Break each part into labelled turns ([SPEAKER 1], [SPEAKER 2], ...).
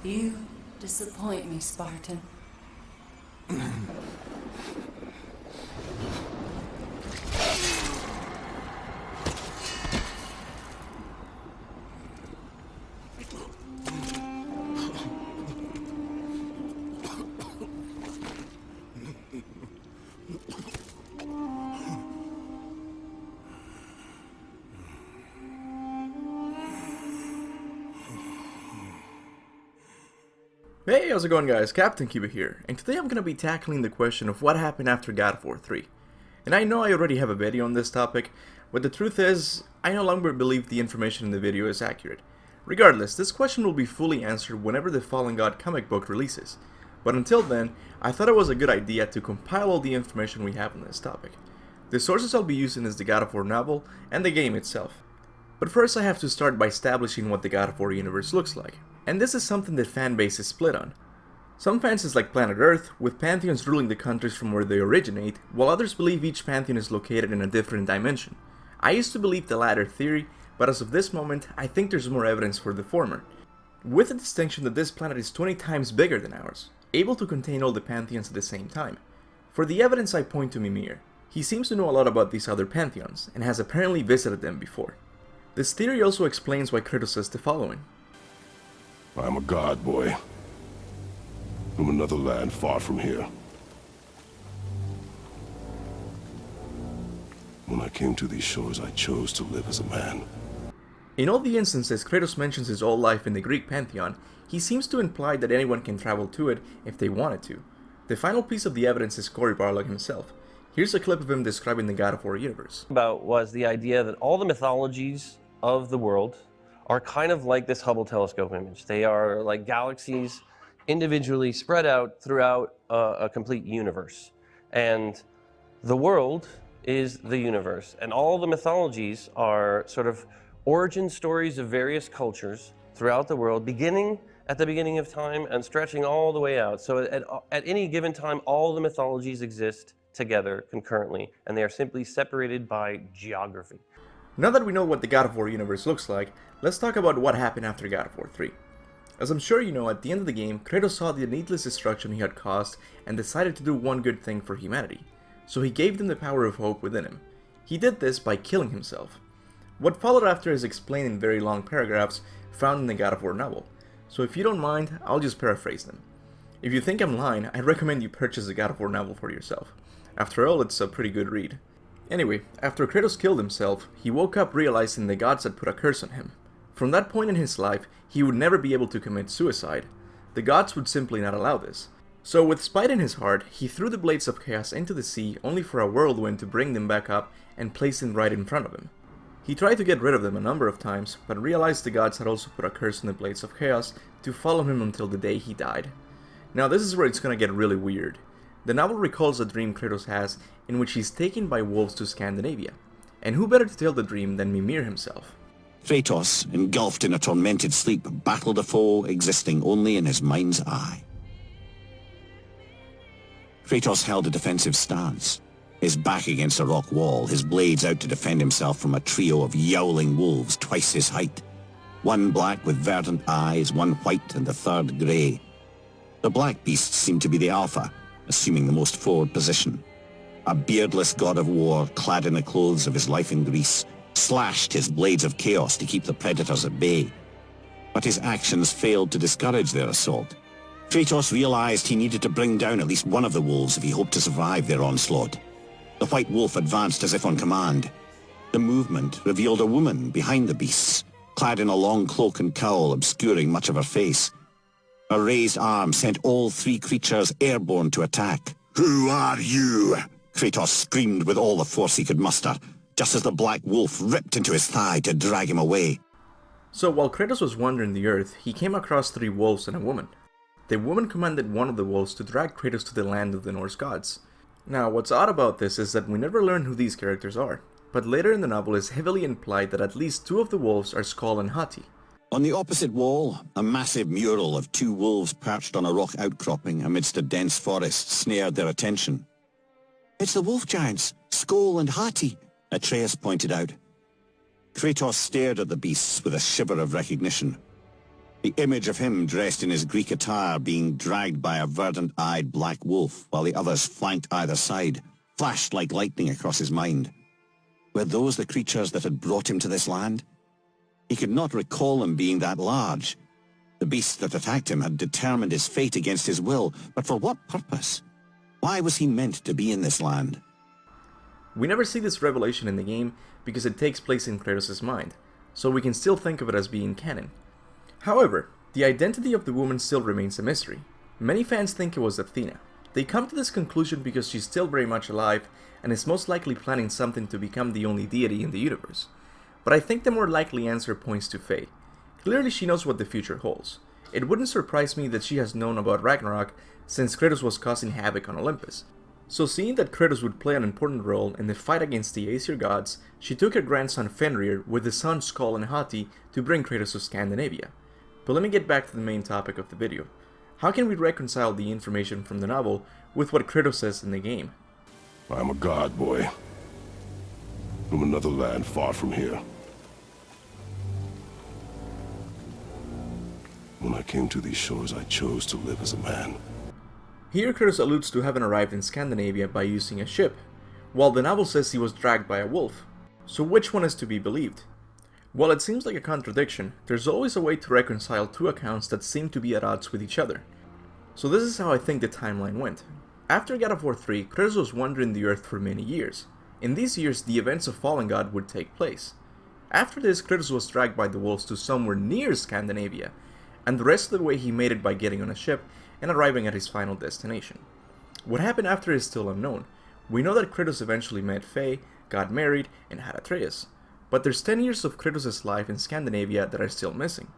[SPEAKER 1] You disappoint me, Spartan.
[SPEAKER 2] Hey, how's it going guys? Captain Kuba here, and today I'm going to be tackling the question of what happened after God of War 3. And I know I already have a video on this topic, but the truth is, I no longer believe the information in the video is accurate. Regardless, this question will be fully answered whenever the Fallen God comic book releases. But until then, I thought it was a good idea to compile all the information we have on this topic. The sources I'll be using is the God of War novel and the game itself. But first I have to start by establishing what the God of War universe looks like. And this is something that fanbase is split on. Some fans is like Planet Earth, with pantheons ruling the countries from where they originate, while others believe each pantheon is located in a different dimension. I used to believe the latter theory, but as of this moment, I think there's more evidence for the former. With the distinction that this planet is 20 times bigger than ours, able to contain all the pantheons at the same time. For the evidence I point to Mimir. He seems to know a lot about these other pantheons, and has apparently visited them before. This theory also explains why Kratos says the following.
[SPEAKER 3] I'm a god, boy. From another land far from here. When I came to these shores, I chose to live as a man.
[SPEAKER 2] In all the instances Kratos mentions his old life in the Greek pantheon, he seems to imply that anyone can travel to it if they wanted to. The final piece of the evidence is Cory Barlog himself. Here's a clip of him describing the God of War universe.
[SPEAKER 4] Was the idea that all the mythologies of the world are kind of like this Hubble telescope image. They are like galaxies individually spread out throughout a complete universe. And the world is the universe. And all the mythologies are sort of origin stories of various cultures throughout the world, beginning at the beginning of time and stretching all the way out. So at any given time, all the mythologies exist together concurrently, and they are simply separated by geography.
[SPEAKER 2] Now that we know what the God of War universe looks like, let's talk about what happened after God of War 3. As I'm sure you know, at the end of the game, Kratos saw the needless destruction he had caused and decided to do one good thing for humanity. So he gave them the power of hope within him. He did this by killing himself. What followed after is explained in very long paragraphs found in the God of War novel, so if you don't mind, I'll just paraphrase them. If you think I'm lying, I'd recommend you purchase the God of War novel for yourself. After all, it's a pretty good read. Anyway, after Kratos killed himself, he woke up realizing the gods had put a curse on him. From that point in his life, he would never be able to commit suicide. The gods would simply not allow this. So with spite in his heart, he threw the blades of chaos into the sea only for a whirlwind to bring them back up and place them right in front of him. He tried to get rid of them a number of times, but realized the gods had also put a curse on the blades of chaos to follow him until the day he died. Now this is where it's gonna get really weird. The novel recalls a dream Kratos has in which he's taken by wolves to Scandinavia. And who better to tell the dream than Mimir himself?
[SPEAKER 5] Kratos, engulfed in a tormented sleep, battled a foe existing only in his mind's eye. Kratos held a defensive stance, his back against a rock wall, his blades out to defend himself from a trio of yowling wolves twice his height. One black with verdant eyes, one white and the third grey. The black beasts seemed to be the alpha, assuming the most forward position. A beardless god of war, clad in the clothes of his life in Greece, slashed his blades of chaos to keep the predators at bay. But his actions failed to discourage their assault. Kratos realized he needed to bring down at least one of the wolves if he hoped to survive their onslaught. The white wolf advanced as if on command. The movement revealed a woman behind the beasts, clad in a long cloak and cowl obscuring much of her face. A raised arm sent all three creatures airborne to attack. "Who are you?" Kratos screamed with all the force he could muster, just as the black wolf ripped into his thigh to drag him away.
[SPEAKER 2] So while Kratos was wandering the earth, he came across three wolves and a woman. The woman commanded one of the wolves to drag Kratos to the land of the Norse gods. Now, what's odd about this is that we never learn who these characters are, but later in the novel is heavily implied that at least two of the wolves are Skoll and Hati.
[SPEAKER 5] On the opposite wall, a massive mural of two wolves perched on a rock outcropping amidst a dense forest snared their attention. "It's the wolf giants, Skoll and Hati," Atreus pointed out. Kratos stared at the beasts with a shiver of recognition. The image of him dressed in his Greek attire being dragged by a verdant-eyed black wolf while the others flanked either side flashed like lightning across his mind. Were those the creatures that had brought him to this land? He could not recall them being that large. The beasts that attacked him had determined his fate against his will, but for what purpose? Why was he meant to be in this land?
[SPEAKER 2] We never see this revelation in the game because it takes place in Kratos' mind, so we can still think of it as being canon. However, the identity of the woman still remains a mystery. Many fans think it was Athena. They come to this conclusion because she's still very much alive and is most likely planning something to become the only deity in the universe. But I think the more likely answer points to Faye. Clearly she knows what the future holds. It wouldn't surprise me that she has known about Ragnarok since Kratos was causing havoc on Olympus. So seeing that Kratos would play an important role in the fight against the Aesir gods, she took her grandson Fenrir with his son Skoll and Hati to bring Kratos to Scandinavia. But let me get back to the main topic of the video. How can we reconcile the information from the novel with what Kratos says in the game?
[SPEAKER 3] I'm a god, boy. From another land far from here. When I came to these shores, I chose to live as a man.
[SPEAKER 2] Here Kratos alludes to having arrived in Scandinavia by using a ship, while the novel says he was dragged by a wolf. So which one is to be believed? While it seems like a contradiction, there's always a way to reconcile two accounts that seem to be at odds with each other. So this is how I think the timeline went. After God of War 3, Kratos was wandering the earth for many years. In these years, the events of Fallen God would take place. After this, Kratos was dragged by the wolves to somewhere near Scandinavia, and the rest of the way he made it by getting on a ship and arriving at his final destination. What happened after is still unknown. We know that Kratos eventually met Faye, got married, and had Atreus. But there's 10 years of Kratos' life in Scandinavia that are still missing.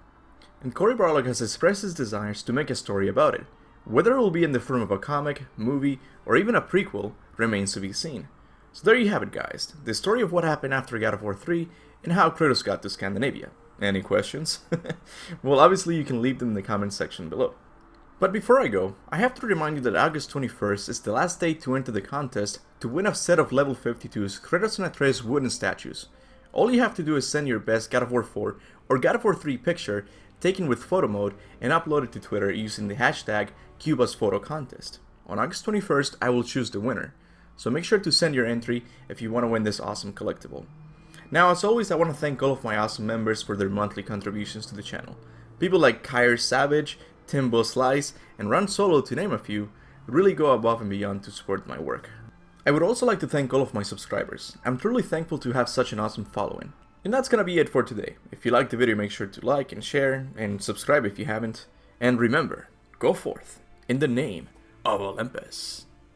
[SPEAKER 2] And Cory Barlog has expressed his desires to make a story about it. Whether it will be in the form of a comic, movie, or even a prequel remains to be seen. So there you have it, guys, the story of what happened after God of War 3 and how Kratos got to Scandinavia. Any questions? Well, obviously you can leave them in the comment section below. But before I go, I have to remind you that August 21st is the last day to enter the contest to win a set of level 52's Kratos and Atreus wooden statues. All you have to do is send your best God of War 4 or God of War 3 picture taken with photo mode and upload it to Twitter using the hashtag Kuba's photo contest. On August 21st, I will choose the winner. So make sure to send your entry if you want to win this awesome collectible. Now, as always, I want to thank all of my awesome members for their monthly contributions to the channel. People like Kyre Savage, Timbo Slice, and Run Solo, to name a few, really go above and beyond to support my work. I would also like to thank all of my subscribers. I'm truly thankful to have such an awesome following. And that's gonna be it for today. If you liked the video, make sure to like and share, and subscribe if you haven't. And remember, go forth in the name of Olympus.